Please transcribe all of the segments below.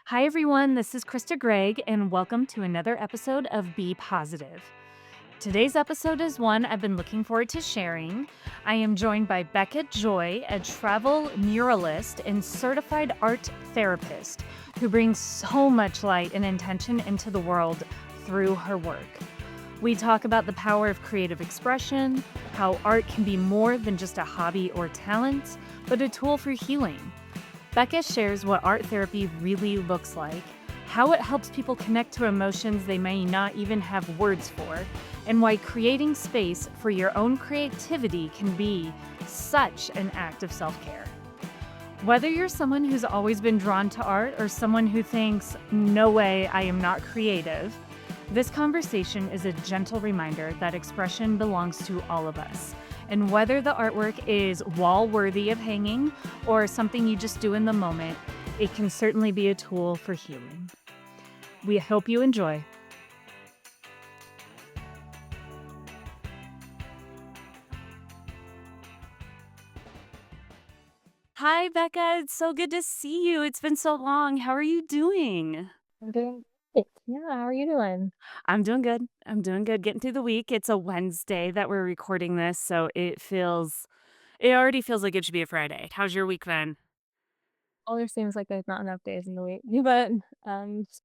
Hi, everyone. This is Krista Gregg, and welcome to another episode of Be Positive. Today's episode is one I've been looking forward to sharing. I am joined by Becca Joy, a travel muralist and certified art therapist who brings so much light and intention into the world through her work. We talk about the power of creative expression, how art can be more than just a hobby or talent, but a tool for healing. Becca shares what art therapy really looks like, how it helps people connect to emotions they may not even have words for, and why creating space for your own creativity can be such an act of self-care. Whether you're someone who's always been drawn to art or someone who thinks, no way, I am not creative, this conversation is a gentle reminder that expression belongs to all of us. And whether the artwork is wall worthy of hanging or something you just do in the moment, it can certainly be a tool for healing. We hope you enjoy. Hi, Becca. It's so good to see you. It's been so long. How are you doing? I'm doing great. Yeah, how are you doing? I'm doing good. I'm doing good. Getting through the week. It's a Wednesday that we're recording this, so it already feels like it should be a Friday. How's your week been? Well, there seems like there's not enough days in the week, but just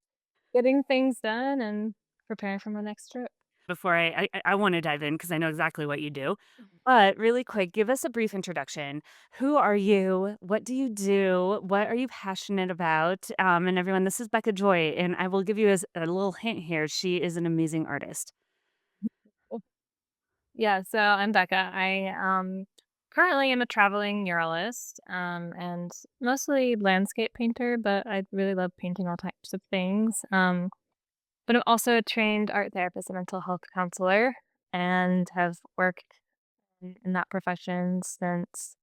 getting things done and preparing for my next trip. Before I want to dive in because I know exactly what you do. But really quick, give us a brief introduction. Who are you? What do you do? What are you passionate about? And everyone, this is Becca Joy, and I will give you a little hint here. She is an amazing artist. Oh, yeah, so I'm Becca. I currently am a traveling muralist and mostly landscape painter, but I really love painting all types of things. But I'm also a trained art therapist and mental health counselor and have worked in that profession since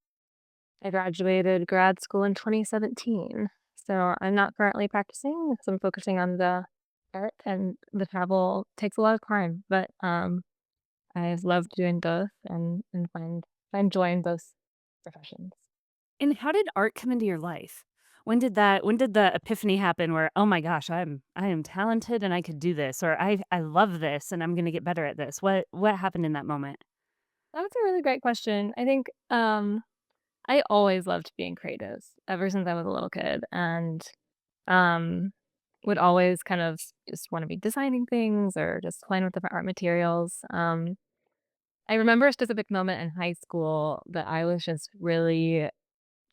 I graduated grad school in 2017. So I'm not currently practicing, so I'm focusing on the art, and the travel takes a lot of time, but I've loved doing both and find joy in both professions. And how did art come into your life? When did the epiphany happen where, oh my gosh, I am talented and I could do this, or I love this and I'm gonna get better at this? What happened in that moment? That's a really great question. I think I always loved being creative ever since I was a little kid, and um would always kind of just want to be designing things or just playing with different art materials. I remember a specific moment in high school that I was just really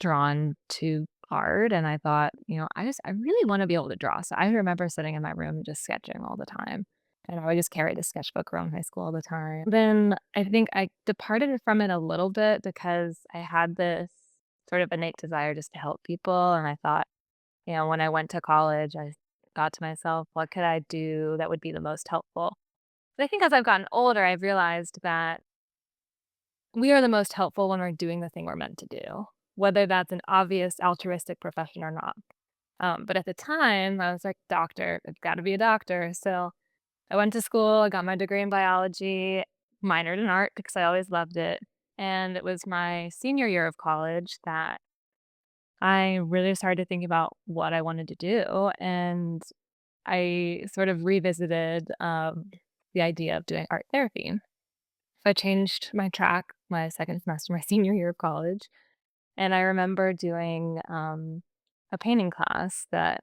drawn to art, and I thought, I really wanna be able to draw. So I remember sitting in my room just sketching all the time, and I would just carry the sketchbook around high school all the time. Then I think I departed from it a little bit because I had this sort of innate desire just to help people, and I thought, when I went to college, I thought to myself, "What could I do that would be the most helpful?" But I think as I've gotten older, I've realized that we are the most helpful when we're doing the thing we're meant to do, whether that's an obvious altruistic profession or not. But at the time, I was like, doctor, I've got to be a doctor. So I went to school, I got my degree in biology, minored in art because I always loved it. And it was my senior year of college that I really started to think about what I wanted to do. And I sort of revisited the idea of doing art therapy. So I changed my track my second semester, my senior year of college. And I remember doing a painting class that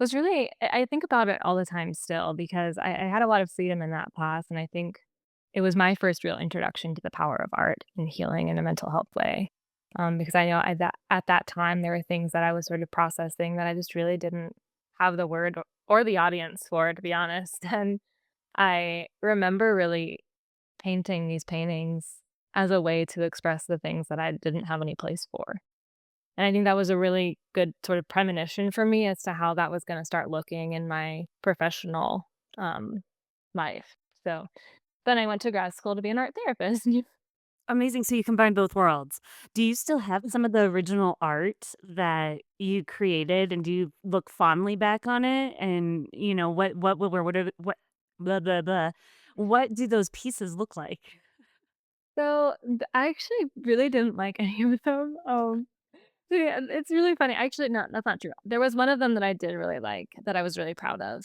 was really, I think about it all the time still because I had a lot of freedom in that class. And I think it was my first real introduction to the power of art and healing in a mental health way. Because I know at that time, there were things that I was sort of processing that I just really didn't have the word or the audience for, to be honest. And I remember really painting these paintings as a way to express the things that I didn't have any place for. And I think that was a really good sort of premonition for me as to how that was gonna start looking in my professional, um, life. So, then I went to grad school to be an art therapist. Amazing, so you combine both worlds. Do you still have some of the original art that you created, and do you look fondly back on it? And, what blah, blah, blah. What do those pieces look like? So, I actually really didn't like any of them. Yeah, it's really funny. Actually, no, that's not true. There was one of them that I did really like, that I was really proud of,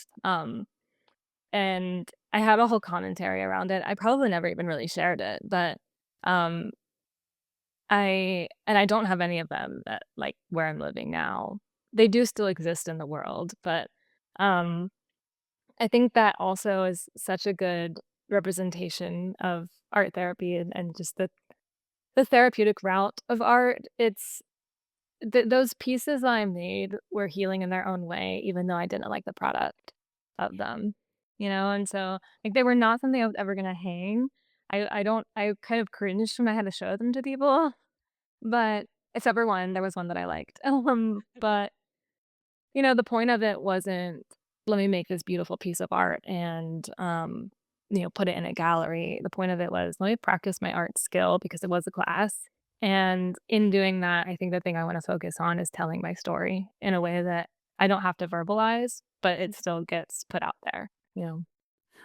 and I had a whole commentary around it. I probably never even really shared it, but, um, I don't have any of them at, like, where I'm living now. They do still exist in the world, but, um, I think that also is such a good representation of art therapy and just the therapeutic route of art. It's those pieces I made were healing in their own way, even though I didn't like the product of them, and so, like, they were not something I was ever gonna hang. I kind of cringed when I had to show them to people, but except for one, there was one that I liked, but the point of it wasn't, "Let me make this beautiful piece of art and, put it in a gallery." The point of it was, "Let me practice my art skill," because it was a class, and in doing that, I think the thing I wanna focus on is telling my story in a way that I don't have to verbalize, but it still gets put out there, you know?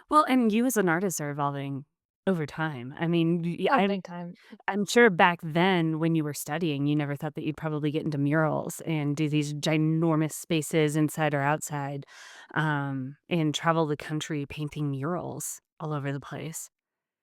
Well, and you as an artist are evolving over time. I mean, Oh, big time. I'm sure back then when you were studying, you never thought that you'd probably get into murals and do these ginormous spaces inside or outside, and travel the country painting murals all over the place.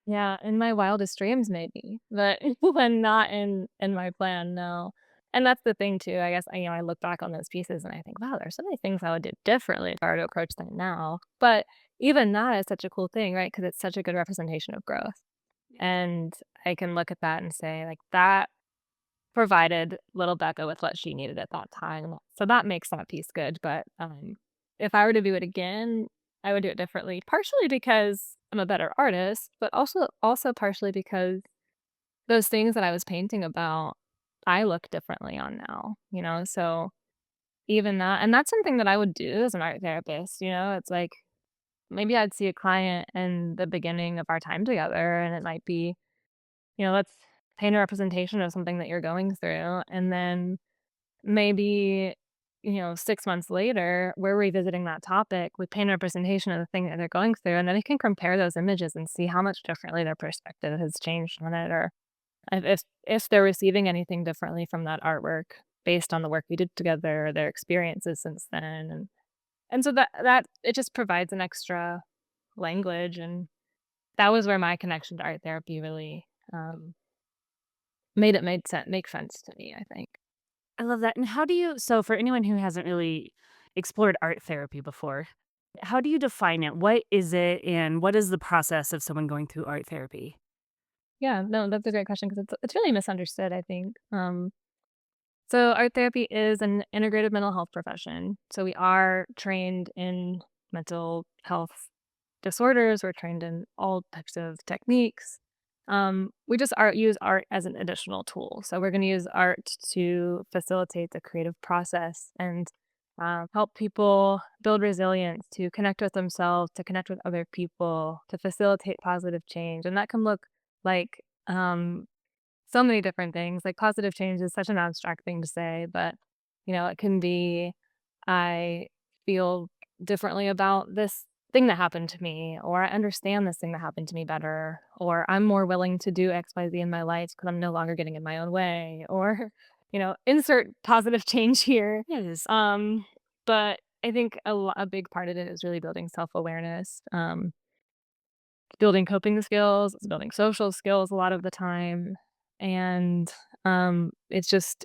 Yeah, in my wildest dreams, maybe, but when not in my plan, no. And that's the thing too, I guess, I look back on those pieces and I think, "Wow, there's so many things I would do differently if I were to approach them now." But even that is such a cool thing, right? Because it's such a good representation of growth, and I can look at that and say, like, that provided little Becca with what she needed at that time, so that makes that piece good, but, if I were to do it again, I would do it differently, partially because I'm a better artist, but also partially because those things that I was painting about, I look differently on now, so even that and that's something that I would do as an art therapist, it's like, maybe I'd see a client in the beginning of our time together, and it might be, "Let's paint a representation of something that you're going through," and then maybe, 6 months later, we're revisiting that topic with paint representation of the thing that they're going through, and then I can compare those images and see how much differently their perspective has changed on it, or if they're receiving anything differently from that artwork based on the work we did together or their experiences since then, and so that it just provides an extra language, and that was where my connection to art therapy really, made sense make sense to me, I think. I love that. And how do you so for anyone who hasn't really explored art therapy before, how do you define it? What is it and what is the process of someone going through art therapy? Yeah, no, that's a great question because it's really misunderstood, I think. So art therapy is an integrated mental health profession. So we are trained in mental health disorders. We're trained in all types of techniques. We just use art as an additional tool. So we're going to use art to facilitate the creative process and help people build resilience, to connect with themselves, to connect with other people, to facilitate positive change. And that can look like so many different things. Like positive change is such an abstract thing to say, but it can be I feel differently about this thing that happened to me, or I understand this thing that happened to me better, or I'm more willing to do XYZ in my life because I'm no longer getting in my own way, or, insert positive change here. Yes. But I think a big part of it is really building self awareness, building coping skills, it's building social skills a lot of the time. And it's just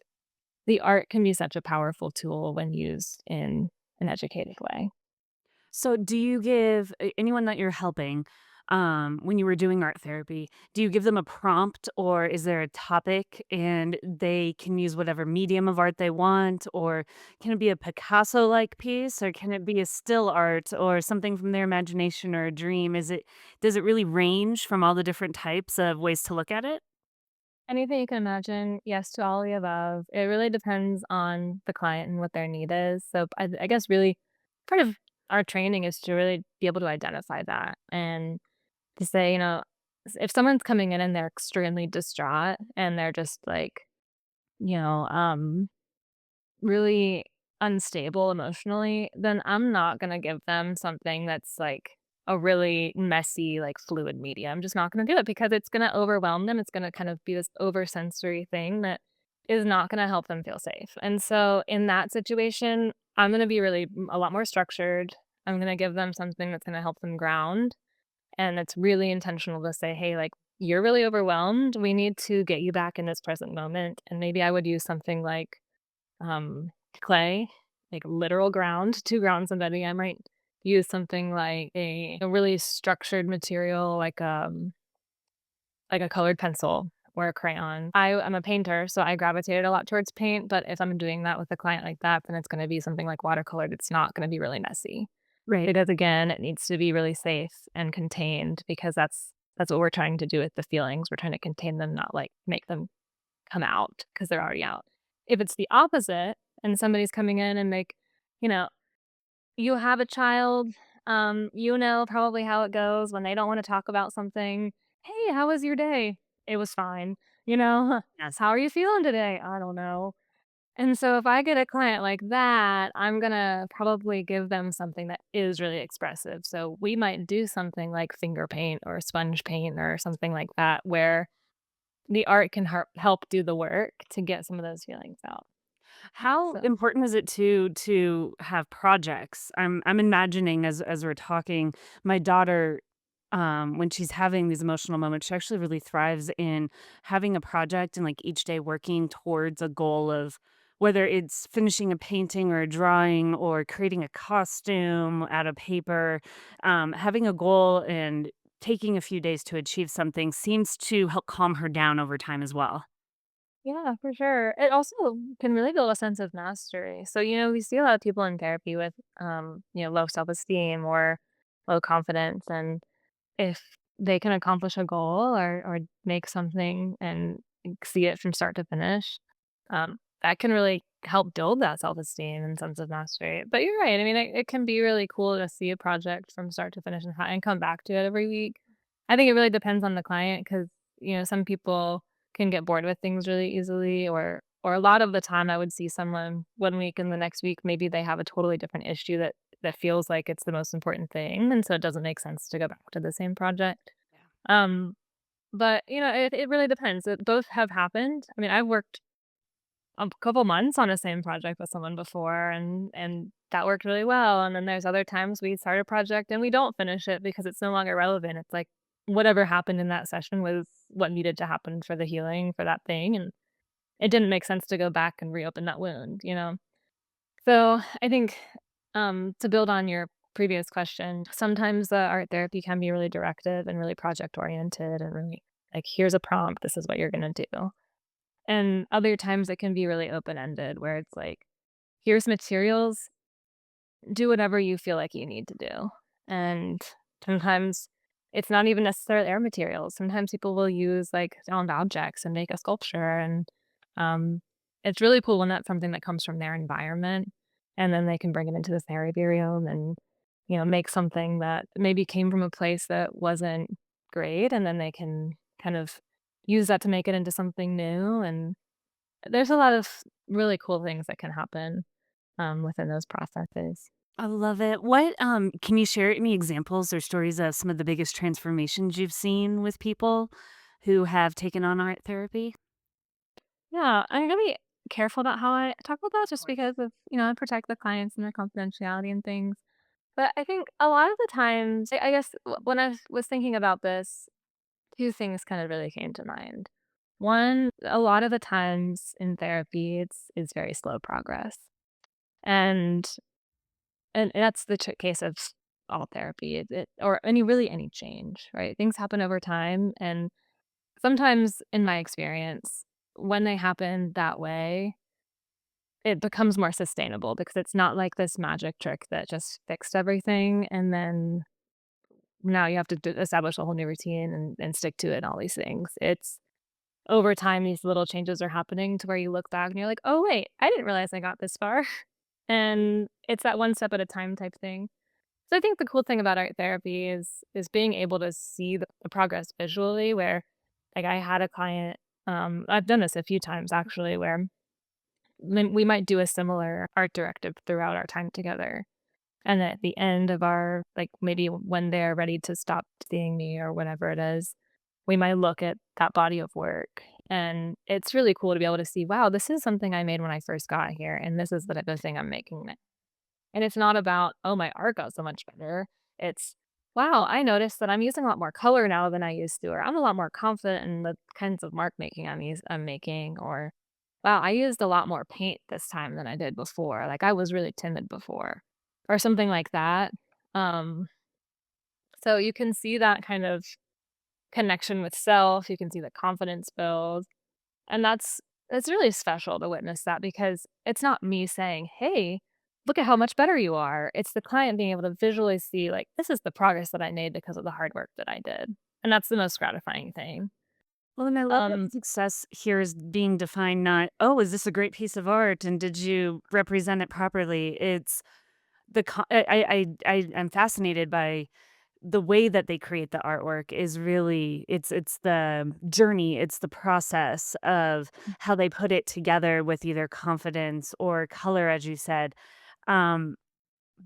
the art can be such a powerful tool when used in an educated way. So do you give anyone that you're helping, when you were doing art therapy, do you give them a prompt or is there a topic and they can use whatever medium of art they want? Or can it be a Picasso like piece or can it be a still art or something from their imagination or a dream? Does it really range from all the different types of ways to look at it? Anything you can imagine, yes to all the above. It really depends on the client and what their need is. So I guess really part of our training is to really be able to identify that and to say, if someone's coming in and they're extremely distraught and they're just like, you know, um, really unstable emotionally, then I'm not gonna give them something that's like a really messy, like fluid media. I'm just not gonna do it because it's gonna overwhelm them. It's gonna kind of be this oversensory thing that is not gonna help them feel safe. And so in that situation, I'm gonna be really a lot more structured. I'm gonna give them something that's gonna help them ground, and it's really intentional to say, "Hey, like, you're really overwhelmed. We need to get you back in this present moment." And maybe I would use something like, um, clay, like literal ground to ground somebody. I might use something like a really structured material like a colored pencil or a crayon. I'm a painter, so I gravitated a lot towards paint, but if I'm doing that with a client like that, then it's gonna be something like watercolored. It's not gonna be really messy. Right. Because again, it needs to be really safe and contained because that's what we're trying to do with the feelings. We're trying to contain them, not like make them come out because 'cause they're already out. If it's the opposite and somebody's coming in and you know, you have a child, you know probably how it goes when they don't wanna talk about something. "Hey, how was your day?" "It was fine." You know? Yes. "How are you feeling today?" "I don't know." And so if I get a client like that, I'm gonna probably give them something that is really expressive. So we might do something like finger paint or sponge paint or something like that where the art can help do the work to get some of those feelings out. How So important is it to have projects? I'm imagining as we're talking, my daughter, when she's having these emotional moments, she actually really thrives in having a project and like each day working towards a goal of whether it's finishing a painting or a drawing or creating a costume out of paper, having a goal and taking a few days to achieve something seems to help calm her down over time as well. yeah, for sure. It also can really build a sense of mastery. So, we see a lot of people in therapy with low self-esteem or low confidence, and if they can accomplish a goal or make something and see it from start to finish, that can really help build that self-esteem and sense of mastery. But you're right. I mean, it can be really cool to see a project from start to finish and come back to it every week. I think it really depends on the client because, some people can get bored with things really easily or a lot of the time I would see someone one week and the next week, maybe they have a totally different issue that feels like it's the most important thing, and so it doesn't make sense to go back to the same project. Um, but, it really depends. Both have happened. I mean, I've worked a couple months on the same project with someone before, and that worked really well, and then there's other times we start a project and we don't finish it because it's no longer relevant. It's like whatever happened in that session was what needed to happen for the healing for that thing, and it didn't make sense to go back and reopen that wound. So, I think, to build on your previous question, sometimes the art therapy can be really directive and really project oriented and really like, "Here's a prompt, this is what you're gonna do." And other times it can be really open ended where it's like, "Here's materials, do whatever you feel like you need to do." And sometimes it's not even necessarily air materials. Sometimes people will use like found objects and make a sculpture. And um, it's really cool when that's something that comes from their environment. And then they can bring it into the therapy room and, make something that maybe came from a place that wasn't great. And then they can kind of use that to make it into something new. And there's a lot of really cool things that can happen within those processes. I love it. What, can you share any examples or stories of some of the biggest transformations you've seen with people who have taken on art therapy? Yeah, I'm gonna be careful about how I talk about that Of just course. because of, I protect the clients and their confidentiality and things. But I think a lot of the times, I guess when I was thinking about this, two things kind of really came to mind. One, a lot of the times in therapy, it's very slow progress. And and that's the case of all therapy, or any change, right? Things happen over time, and sometimes in my experience, when they happen that way, it becomes more sustainable because it's not like this magic trick that just fixed everything, and then now you have to establish a whole new routine and stick to it and all these things. It's over time, these little changes are happening to where you look back and you're like, "Oh, wait, I didn't realize I got this far." And it's that one step at a time type thing. So I think the cool thing about art therapy is being able to see the progress visually where, like, I had a client, I've done this a few times actually, where we might do a similar art directive throughout our time together. And at the end of our like, maybe when they're ready to stop seeing me or whatever it is, we might look at that body of work And it's really cool to be able to see, wow, this is something I made when I first got here, and this is the thing I'm making now. And it's not about, oh, my art got so much better. It's, wow, I noticed that I'm using a lot more color now than I used to, or I'm a lot more confident in the kinds of mark making I'm making, or wow, I used a lot more paint this time than I did before. Like I was really timid before, or something like that. Um, so you can see that kind of connection with self. You can see the confidence build, and it's really special to witness that because it's not me saying, "Hey, look at how much better you are." It's the client being able to visually see, like, "This is the progress that I made because of the hard work that I did." And that's the most gratifying thing. Well, and I love that Um, success here is being defined not, "Oh, is this a great piece of art, and did you represent it properly?" It's the co I'm fascinated by the way that they create the artwork is really it's the journey, it's the process of how they put it together with either confidence or color, as you said. Um,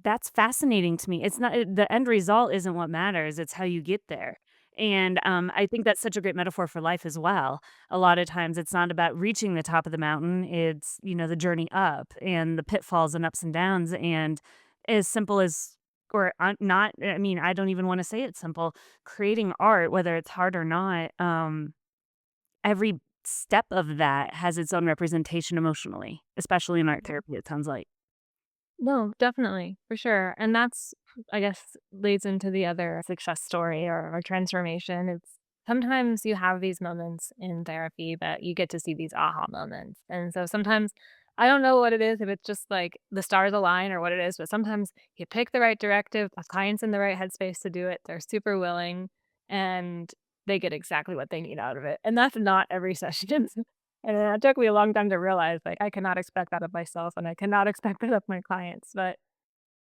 that's fascinating to me. It's not the end result isn't what matters, it's how you get there. And, I think that's such a great metaphor for life as well. A lot of times it's not about reaching the top of the mountain, it's, the journey up and the pitfalls and ups and downs, and as simple as or, not I mean, I don't even wanna say it's simple. Creating art, whether it's hard or not, every step of that has its own representation emotionally, especially in art therapy, it sounds like. no, definitely, for sure, and that's, I guess, leads into the other success story or transformation. It's sometimes you have these moments in therapy that you get to see these aha moments, and so sometimes I don't know what it is, if it's just, like, the stars align or what it is, but sometimes you pick the right directive, the client's in the right headspace to do it, they're super willing, and they get exactly what they need out of it, and that's not every session. And it took me a long time to realize, like, I cannot expect that of myself, and I cannot expect that of my clients, but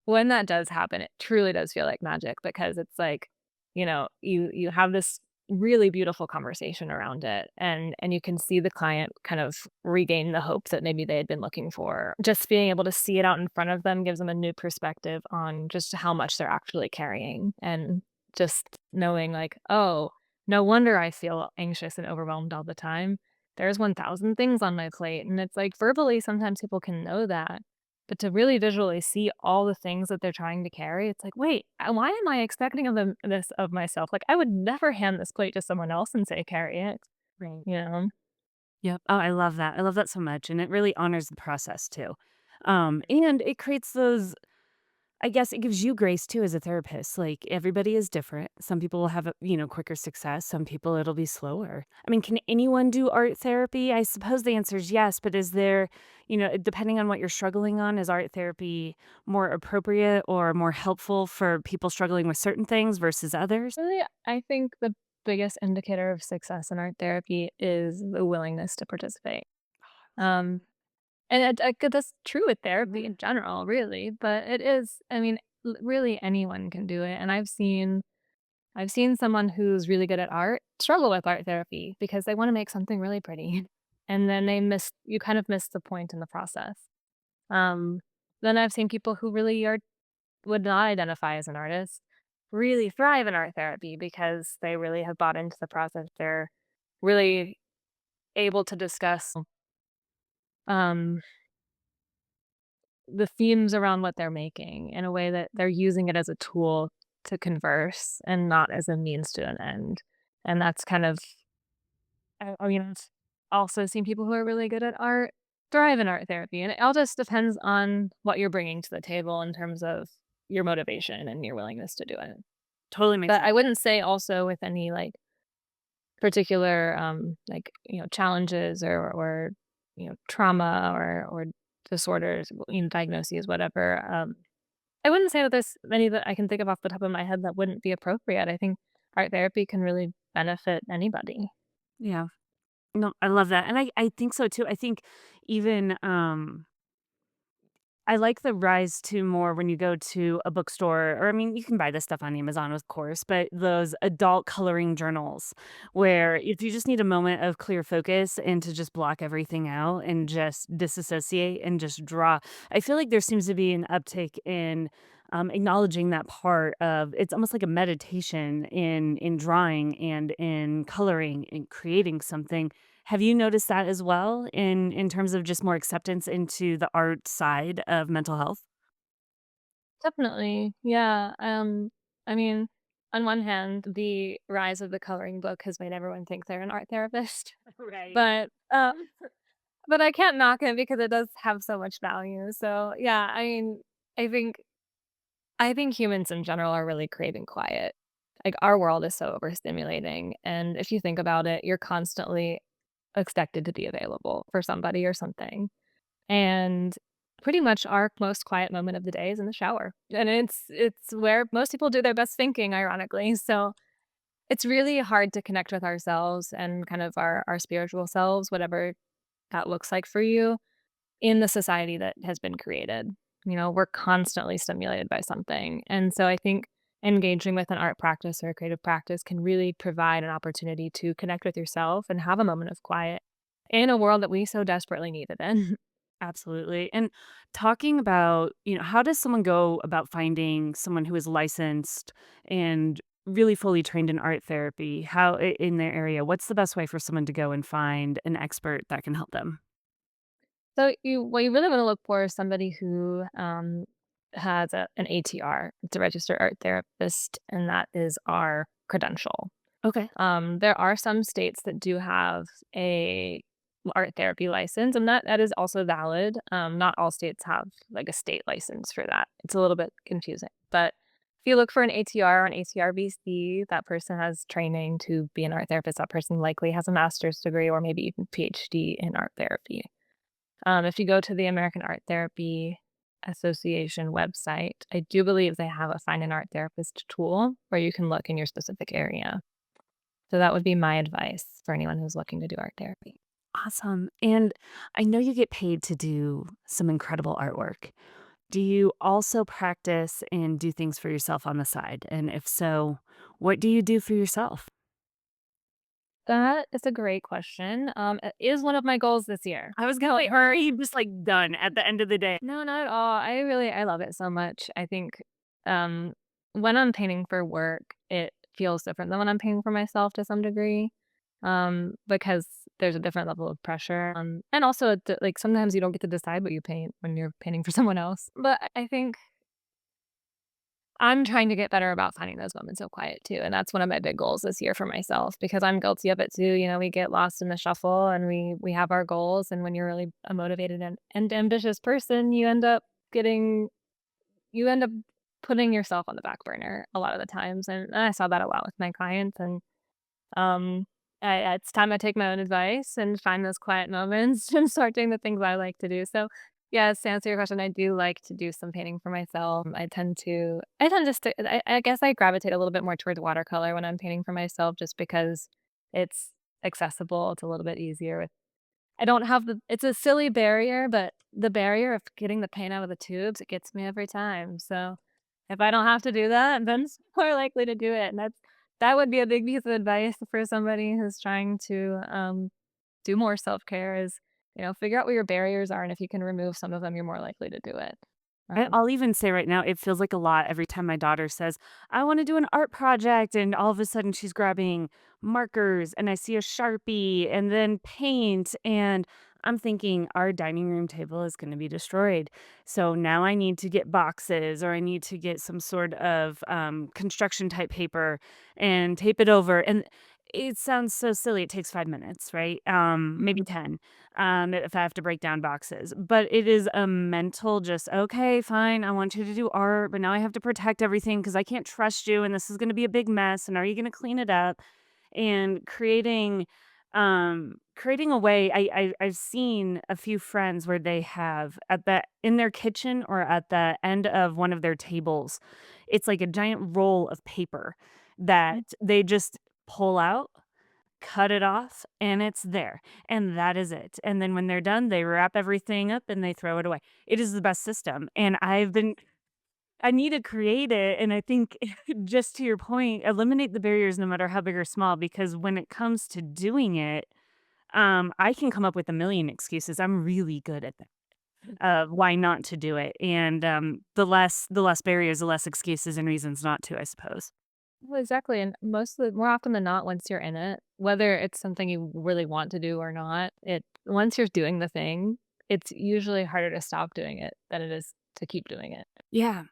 when that does happen, it truly does feel like magic because it's like, you have this really beautiful conversation around it, and you can see the client kind of regain the hope that maybe they had been looking for. Just being able to see it out in front of them gives them a new perspective on just how much they're actually carrying, and just knowing like, "Oh, no wonder I feel anxious and overwhelmed all the time. There's 1,000 things on my plate." And it's like verbally, sometimes people can know that, but to really visually see all the things that they're trying to carry, it's like, "Wait, why am I expecting of them this of myself? Like, I would never hand this plate to someone else and say, 'Carry it.'" Right. You know? Yep. Oh, I love that. I love that so much, and it really honors the process too. And it creates those I guess it gives you grace too as a therapist. Like everybody is different. Some people will have quicker success. Some people it'll be slower. I mean, can anyone do art therapy? I suppose the answer is yes, but is there, depending on what you're struggling on, is art therapy more appropriate or more helpful for people struggling with certain things versus others? Really, I think the biggest indicator of success in art therapy is the willingness to participate. Um, and that's true with therapy in general, really, but it is, I mean, really anyone can do it. And I've seen someone who's really good at art struggle with art therapy because they want to make something really pretty. And then you kind of miss the point in the process. Um, then I've seen people who really would not identify as an artist really thrive in art therapy because they really have bought into the process. They're really able to discuss um, the themes around what they're making in a way that they're using it as a tool to converse and not as a means to an end. And that's kind of, I mean, I've also seen people who are really good at art thrive in art therapy. And it all just depends on what you're bringing to the table in terms of your motivation and your willingness to do it. Totally makes But sense. I wouldn't say also with any, like, particular, like, challenges or, trauma or disorders, diagnoses, whatever, I wouldn't say that there's any that I can think of off the top of my head that wouldn't be appropriate. I think art therapy can really benefit anybody. Yeah. No, I love that. And I think so too. I think even I like the rise to more when you go to a bookstore, or I mean, you can buy this stuff on Amazon, of course, but those adult coloring journals where if you just need a moment of clear focus and to just block everything out and just disassociate and just draw, I feel like there seems to be an uptick in acknowledging that part of it's almost like a meditation in drawing and in coloring and creating something. Have you noticed that as well in terms of just more acceptance into the art side of mental health? Definitely. Yeah. I mean, on one hand, the rise of the coloring book has made everyone think they're an art therapist, Right. but but I can't knock it because it does have so much value. So yeah, I mean, I think I think humans in general are really craving quiet. Like our world is so overstimulating, and if you think about it, you're constantly expected to be available for somebody or something. And pretty much our most quiet moment of the day is in the shower. And it's where most people do their best thinking, ironically. So it's really hard to connect with ourselves and kind of our spiritual selves, whatever that looks like for you, in the society that has been created. We're constantly stimulated by something. And so I think engaging with an art practice or a creative practice can really provide an opportunity to connect with yourself and have a moment of quiet in a world that we so desperately need it in. Absolutely. And talking about, how does someone go about finding someone who is licensed and really fully trained in art therapy? In their area, what's the best way for someone to go and find an expert that can help them? So what you really want to look for is somebody who has an ATR. It's a registered art therapist, and that is our credential. Okay. There are some states that do have a art therapy license, and that is also valid. Not all states have like a state license for that. It's a little bit confusing, but if you look for an ATR or an ATRBC, that person has training to be an art therapist. That person likely has a master's degree or maybe even PhD in art therapy. If you go to the American Art Therapy Association website, I do believe they have a Find an Art Therapist tool where you can look in your specific area. So that would be my advice for anyone who's looking to do art therapy. Awesome. And I know you get paid to do some incredible artwork. Do you also practice and do things for yourself on the side? And if so, what do you do for yourself? That is a great question. It is one of my goals this year. I was going, or are you just like done at the end of the day? No, not at all. I love it so much. I think um, when I'm painting for work, it feels different than when I'm painting for myself to some degree, because there's a different level of pressure. And also, like sometimes you don't get to decide what you paint when you're painting for someone else. But I think I'm trying to get better about finding those moments of quiet too, and that's one of my big goals this year for myself because I'm guilty of it too. We get lost in the shuffle and we have our goals, and when you're really a motivated and ambitious person, getting you end up putting yourself on the back burner a lot of the times, and I saw that a lot with my clients, and um, it's time I take my own advice and find those quiet moments and start doing the things I like to do. So, yes, to answer your question, I do like to do some painting for myself. I tend to stick. I guess I gravitate a little bit more towards watercolor when I'm painting for myself, just because it's accessible. It's a little bit easier with. I don't have the. It's a silly barrier, but the barrier of getting the paint out of the tubes, it gets me every time. So if I don't have to do that, then it's more likely to do it, and that would be a big piece of advice for somebody who's trying to, do more self-care is, figure out where your barriers are, and if you can remove some of them, you're more likely to do it. Um I'll even say right now, it feels like a lot every time my daughter says, I want to do an art project. And all of a sudden she's grabbing markers and I see a Sharpie and then paint. And I'm thinking our dining room table is going to be destroyed. So now I need to get boxes or I need to get some sort of construction type paper and tape it over. And it sounds so silly. It takes 5 minutes, right? Maybe Mhm. 10 if I have to break down boxes. But it is a mental just, okay, fine, I want you to do art, but now I have to protect everything because I can't trust you and this is going to be a big mess. And are you going to clean it up? And creating a way I've seen a few friends where they have at the in their kitchen or at the end of one of their tables, it's like a giant roll of paper Mm. that they just pull out, cut it off, and it's there, and that is it, and then when they're done, they wrap everything up and they throw it away. It is the best system, and I need to create it, and I think just to your point, eliminate the barriers no matter how big or small, because when it comes to doing it, I can come up with a million excuses. I'm really good at that, of why not to do it, and, the less barriers, the less excuses and reasons not to, I suppose. Well, exactly, and most of the more often than not, once you're in it, whether it's something you really want to do or not, it once you're doing the thing, it's usually harder to stop doing it than it is to keep doing it. Yeah.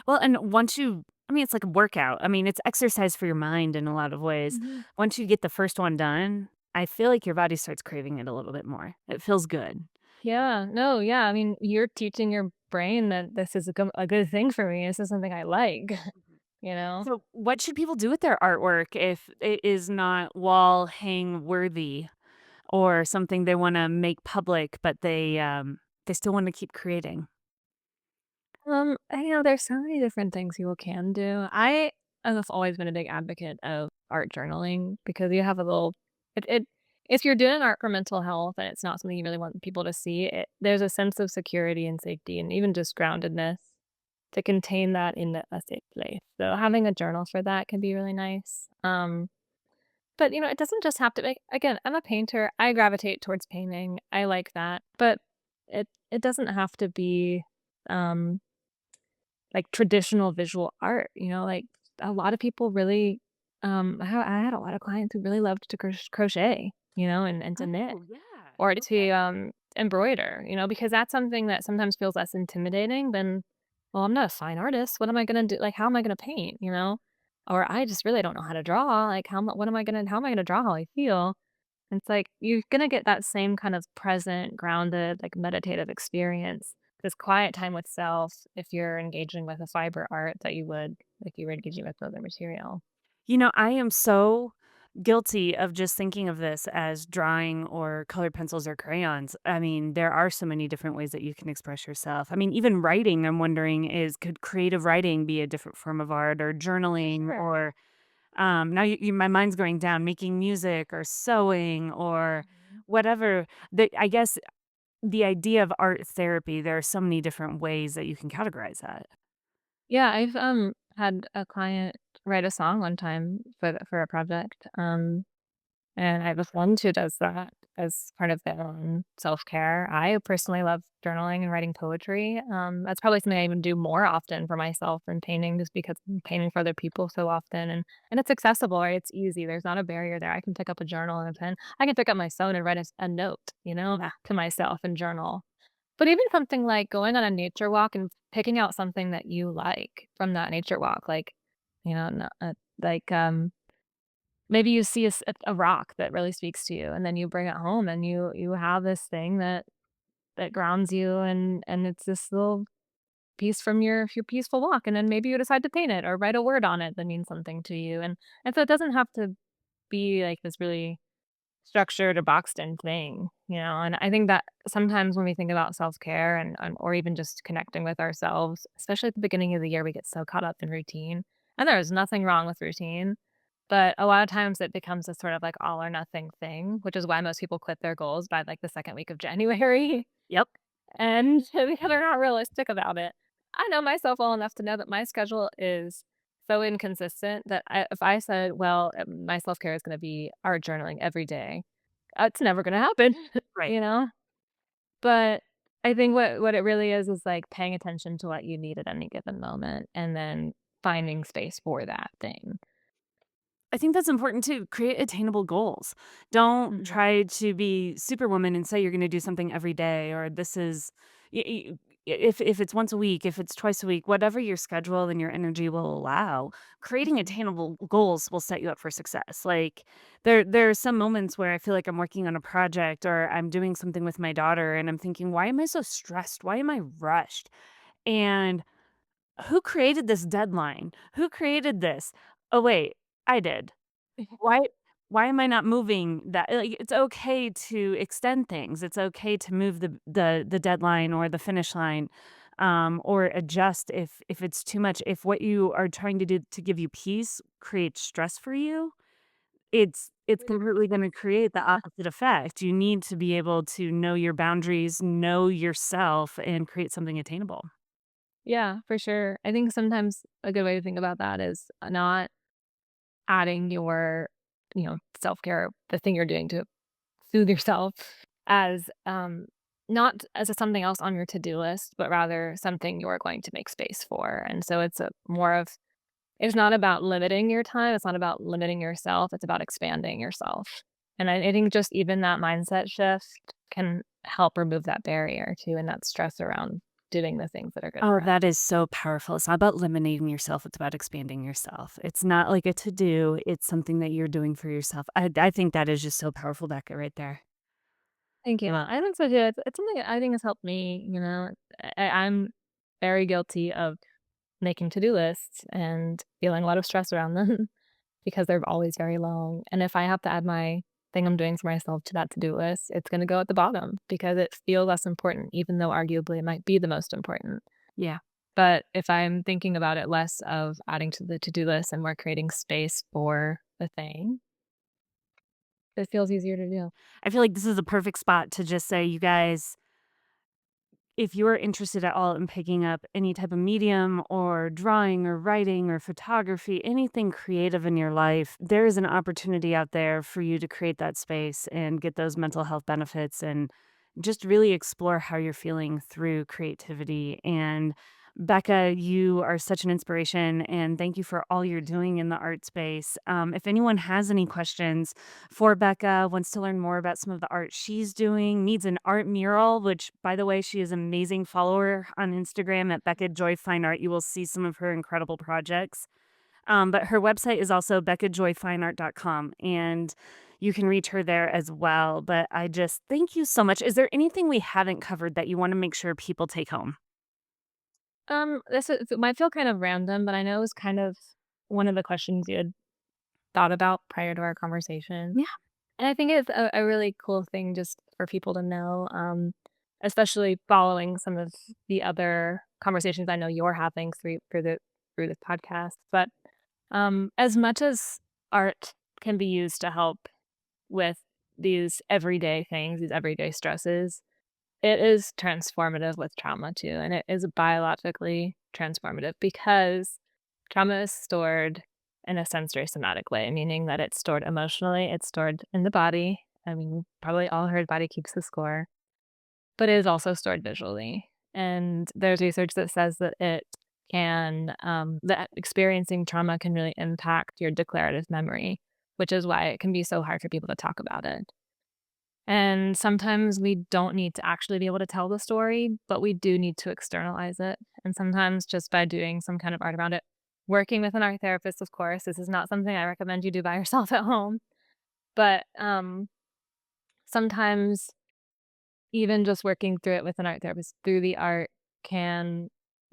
Well, and once you I mean, it's like a workout. I mean, it's exercise for your mind in a lot of ways. Mhm. Once you get the first one done, I feel like your body starts craving it a little bit more. It feels good. Yeah, no, yeah, I mean, you're teaching your brain that this is a good thing for me, this is something I like, Mhm. you know? So, what should people do with their artwork if it is not wall hang worthy or something they wanna make public, but they still wanna keep creating? There's so many different things people can do. I have always been a big advocate of art journaling because you have a little it if you're doing art for mental health and it's not something you really want people to see, there's a sense of security and safety and even just groundedness to contain that in a safe place. So having a journal for that can be really nice. But it doesn't just have to be again, I'm a painter. I gravitate towards painting. I like that. But it doesn't have to be um like traditional visual art, like a lot of people really I had a lot of clients who really loved to crochet, and to knit Oh, yeah. or to Okay. embroider, because that's something that sometimes feels less intimidating than, well, I'm not a fine artist. What am I going to do? Like, how am I going to paint, Or I just really don't know how to draw. Like, how am I going to draw how I feel? It's like you're gonna get that same kind of present, grounded, like, meditative experience, this quiet time with self if you're engaging with a fiber art that you would like you were engaging with other material. I am so guilty of just thinking of this as drawing or colored pencils or crayons. I mean, there are so many different ways that you can express yourself. I mean, even writing, I'm wondering is could creative writing be a different form of art or For journaling sure. or now my mind's going down, making music or sewing or Mhm. whatever. I guess the idea of art therapy, there are so many different ways that you can categorize that. Yeah, I've, had a client write a song one time for a project, and I have a friend who does that as part of their own self-care. I personally love journaling and writing poetry. That's probably something I even do more often for myself than painting just because I'm painting for other people so often and it's accessible, right? It's easy. There's not a barrier there. I can pick up a journal and a pen. I can pick up my phone and write a note, Yeah. to myself and journal. But even something like going on a nature walk and picking out something that you like from that nature walk, like, no, like, maybe you see a rock that really speaks to you, and then you bring it home, and you have this thing that grounds you, and it's this little piece from your peaceful walk, and then maybe you decide to paint it or write a word on it that means something to you, and so it doesn't have to be like this really structured or boxed in thing, and I think that sometimes when we think about self-care and or even just connecting with ourselves, especially at the beginning of the year, we get so caught up in routine, and there is nothing wrong with routine, but a lot of times it becomes a sort of like all or nothing thing, which is why most people quit their goals by like the second week of January. Yep. And because they're not realistic about it. I know myself well enough to know that my schedule is so inconsistent that if I said, well, my self care is going to be art journaling every day, it's never going to happen, Right. you know? But I think what it really is like paying attention to what you need at any given moment and then finding space for that thing. I think that's important too. Create attainable goals. Don't Mhm. try to be superwoman and say you're going to do something every day or this is if it's once a week, if it's twice a week, whatever your schedule and your energy will allow, creating Mhm. attainable goals will set you up for success. Like there are some moments where I feel like I'm working on a project or I'm doing something with my daughter and I'm thinking, why am I so stressed? Why am I rushed? And who created this deadline? Who created this? Oh wait, I did. Why why am I not moving that like, it's okay to extend things. It's okay to move the deadline or the finish line, or adjust if it's too much. If what you are trying to do to give you peace creates stress for you, it's completely gonna create the opposite effect. You need to be able to know your boundaries, know yourself, and create something attainable. Yeah, for sure. I think sometimes a good way to think about that is not adding your, self-care, the thing you're doing to soothe yourself as, not as a something else on your to-do list, but rather something you're going to make space for. And so it's a more of It's not about limiting your time, it's not about limiting yourself, it's about expanding yourself. And I think just even that mindset shift can help remove that barrier too and that stress around doing the things that are good Oh, for us. that is so powerful. It's not about limiting yourself, it's about expanding yourself. It's not like a to-do, it's something that you're doing for yourself. I think that is just so powerful, Becca, right there. Thank you. I think so too. It's something that I think has helped me, you know. I'm very guilty of making to-do lists and feeling a lot of stress around them because they're always very long. And if I have to add my thing I'm doing for myself to that to-do list, it's going to go at the bottom because it feels less important, even though arguably it might be the most important. Yeah. But if I'm thinking about it less of adding to the to-do list and more creating space for the thing, it feels easier to do. I feel like this is a perfect spot to just say, you guys, if you're interested at all in picking up any type of medium or drawing or writing or photography, anything creative in your life, there is an opportunity out there for you to create that space and get those mental health benefits and just really explore how you're feeling through creativity. And Becca, you are such an inspiration and thank you for all you're doing in the art space. If anyone has any questions for Becca, wants to learn more about some of the art she's doing, needs an art mural, which, by the way, she is an amazing follower on Instagram at Becca Joy Fine Art. You will see some of her incredible projects. But her website is also beccajoyfineart.com, and you can reach her there as well. But I just thank you so much. Is there anything we haven't covered that you want to make sure people take home? This is, it might feel kind of random, but I know it was kind of one of the questions you had thought about prior to our conversation. Yeah. And I think it's a really cool thing just for people to know, especially following some of the other conversations I know you're having through the podcast. But as much as art can be used to help with these everyday things, these everyday stresses, it is transformative with trauma too, and it is biologically transformative because trauma is stored in a sensory somatic way, meaning that it's stored emotionally, it's stored in the body. I mean, probably all heard body keeps the score, but it is also stored visually. And there's research that says that that experiencing trauma can really impact your declarative memory, which is why it can be so hard for people to talk about it. And sometimes we don't need to actually be able to tell the story, but we do need to externalize it. And sometimes just by doing some kind of art around it, working with an art therapist, of course, this is not something I recommend you do by yourself at home. But sometimes even just working through it with an art therapist through the art can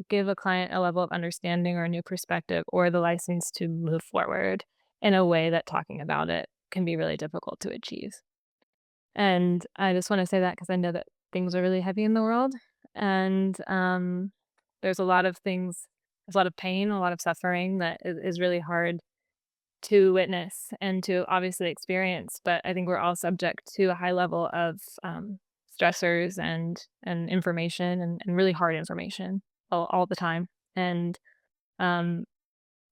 give a client a level of understanding or a new perspective or the license to move forward in a way that talking about it can be really difficult to achieve. And I just wanna say that because I know that things are really heavy in the world, and, there's a lot of things there's a lot of pain, a lot of suffering that is really hard to witness and to obviously experience, but I think we're all subject to a high level of, stressors and information and really hard information all the time, and, um,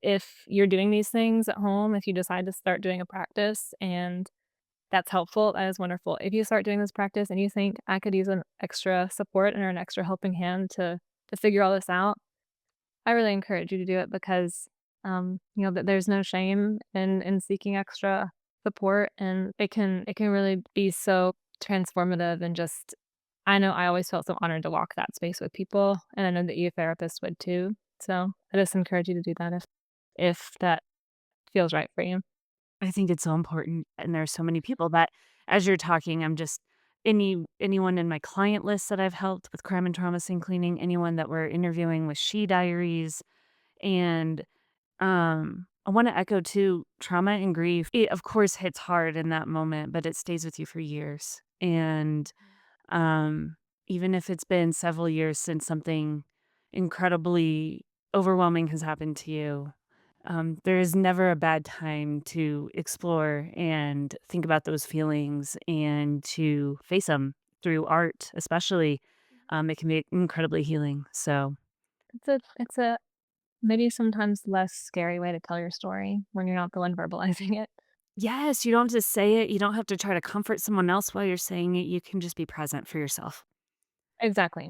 if you're doing these things at home, if you decide to start doing a practice and that's helpful, that is wonderful. If you start doing this practice and you think, "I could use an extra support or an extra helping hand to figure all this out," I really encourage you to do it because, you know, that there's no shame in seeking extra support, and it can really be so transformative and just I know I always felt so honored to walk that space with people, and I know that you therapists would too. So, I just encourage you to do that if that feels right for you. I think it's so important, and there are so many people that as you're talking, I'm just anyone in my client list that I've helped with crime and trauma scene cleaning, anyone that we're interviewing with She Diaries, and, I wanna echo too, trauma and grief, it, of course, hits hard in that moment, but it stays with you for years, and um, even if it's been several years since something incredibly overwhelming has happened to you, there is never a bad time to explore and think about those feelings and to face them through art, especially. It can be incredibly healing. So, It's a maybe sometimes less scary way to tell your story when you're not the one verbalizing it. yes, you don't have to say it. You don't have to try to comfort someone else while you're saying it. You can just be present for yourself. Exactly.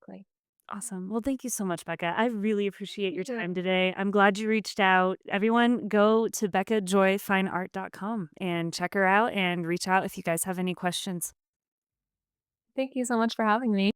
Exactly. Awesome. Well, thank you so much, Becca. I really appreciate your Yeah. time today. I'm glad you reached out. Everyone, go to beccajoyfineart.com and check her out and reach out if you guys have any questions. Thank you so much for having me.